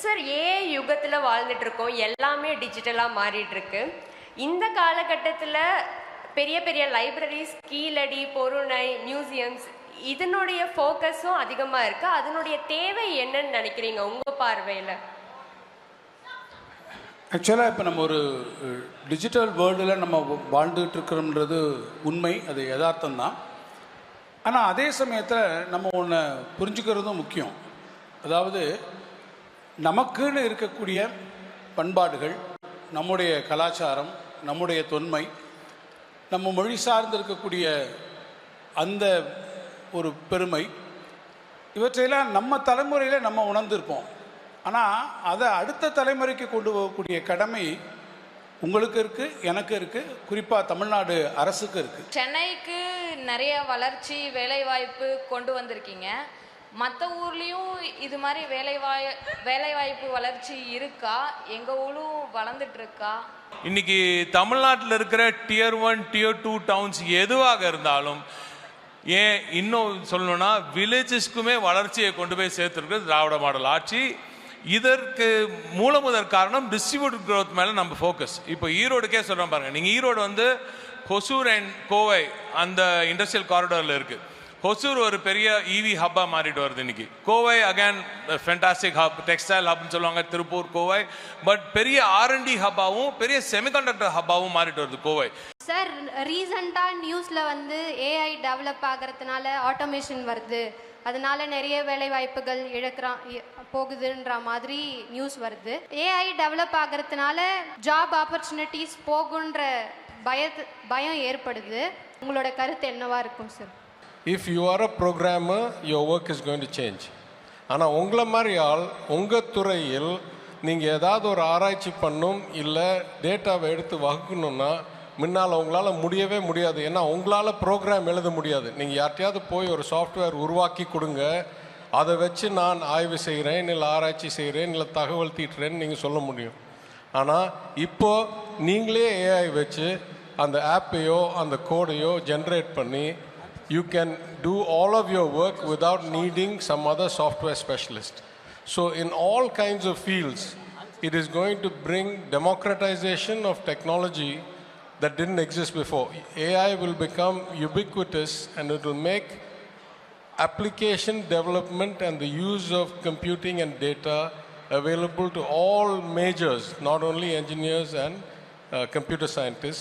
Sir AI யுகத்தில் வாழ்ந்துட்டு இருக்கோம், எல்லாமே டிஜிட்டலாக மாறிட்டு இருக்கு. இந்த காலகட்டத்தில் பெரிய பெரிய லைப்ரரிஸ், கீழடி, பொருணை, மியூசியம்ஸ் இதனுடைய ஃபோக்கஸும் அதிகமாக இருக்குது. அதனுடைய தேவை என்னன்னு நினைக்கிறீங்க உங்கள் பார்வையில்? ஆக்சுவலாக இப்போ நம்ம ஒரு டிஜிட்டல் வேர்ல்டில் நம்ம வாழ்ந்துகிட்டு இருக்கிறோம்ன்றது உண்மை, அது யதார்த்தம்தான். ஆனால் அதே சமயத்தில் நம்ம ஒன்று புரிஞ்சுக்கிறதும் முக்கியம். அதாவது நமக்குன்னு இருக்கக்கூடிய பண்பாடுகள், நம்முடைய கலாச்சாரம், நம்முடைய தொன்மை, நம்ம மொழி சார்ந்து இருக்கக்கூடிய அந்த ஒரு பெருமை, இவற்றையெல்லாம் நம்ம தலைமுறையில் நம்ம உணர்ந்திருப்போம். ஆனால் அதை அடுத்த தலைமுறைக்கு கொண்டு போகக்கூடிய கடமை உங்களுக்கு இருக்குது, எனக்கு இருக்குது, குறிப்பாக தமிழ்நாடு அரசுக்கு இருக்குது. சென்னைக்கு நிறைய வளர்ச்சி வேலைவாய்ப்பு கொண்டு வந்திருக்கீங்க. மற்ற ஊர்லேயும் இது மாதிரி வேலைவாய்ப்பு வளர்ச்சி இருக்கா? எங்கள் ஊரும் வளர்ந்துட்டு இருக்கா? இன்னைக்கு தமிழ்நாட்டில் இருக்கிற டியர் 1 டியர் 2 டவுன்ஸ் எதுவாக இருந்தாலும், ஏன் இன்னும் சொல்லணும்னா வில்லேஜஸ்க்குமே வளர்ச்சியை கொண்டு போய் சேர்த்துருக்கு திராவிட மாடல் ஆட்சி. இதற்கு மூலமுதற் காரணம் டிஸ்ட்ரிபியூட்டட் க்ரோத் மேலே நம்ம ஃபோக்கஸ். இப்போ ஈரோடுக்கே சொல்கிறோம் பாருங்கள், நீங்கள் ஈரோடு வந்து ஹொசூர் அண்ட் கோவை அந்த இண்டஸ்ட்ரியல் காரிடாரில் இருக்குது. ஹொசூர் ஒரு பெரிய இவி ஹப்பாக மாறிட்டு வருது இன்னைக்கு. Kovai again fantastic hub, textile ஹப்னு சொல்லுவாங்க திருப்பூர், கோவை. பட் பெரிய R&D ஹப்பாகவும் பெரிய செமிகண்டக்டர் ஹப்பாகவும் மாறிட்டு வருது கோவை. சார், ரீசண்டாக நியூஸில் வந்து ஏஐ டெவலப் ஆகிறதுனால ஆட்டோமேஷன் வருது, அதனால நிறைய வேலை வாய்ப்புகள் போகுதுன்ற மாதிரி நியூஸ் வருது. ஏஐ டெவலப் ஆகிறதுனால ஜாப் ஆப்பர்ச்சுனிட்டிஸ் போகுன்ற பயம் ஏற்படுது. உங்களோட கருத்து என்னவா இருக்கும் sir? If you are a programmer, your work is going to change. ஆனால் உங்களை மாதிரி ஆள் உங்கள் துறையில் நீங்கள் ஏதாவது ஒரு ஆராய்ச்சி பண்ணும், இல்லை டேட்டாவை எடுத்து வகுக்கணும்னா முன்னால் உங்களால் முடியவே முடியாது. ஏன்னா உங்களால் ப்ரோக்ராம் எழுத முடியாது. நீங்கள் யார்ட்டையாவது போய் ஒரு சாஃப்ட்வேர் உருவாக்கி கொடுங்க, அதை வச்சு நான் ஆய்வு செய்கிறேன், இல்லை ஆராய்ச்சி செய்கிறேன், இல்லை தகவல் தீட்டுறேன்னு நீங்கள் சொல்ல முடியும். ஆனால் இப்போது நீங்களே ஏஐ வச்சு அந்த ஆப்பையோ அந்த கோடையோ ஜென்ரேட் பண்ணி you can do all of your work without needing some other software specialist. So in all kinds of fields, it is going to bring democratization of technology that didn't exist before. AI will become ubiquitous and it will make application development and the use of computing and data available to all majors, not only engineers and computer scientists.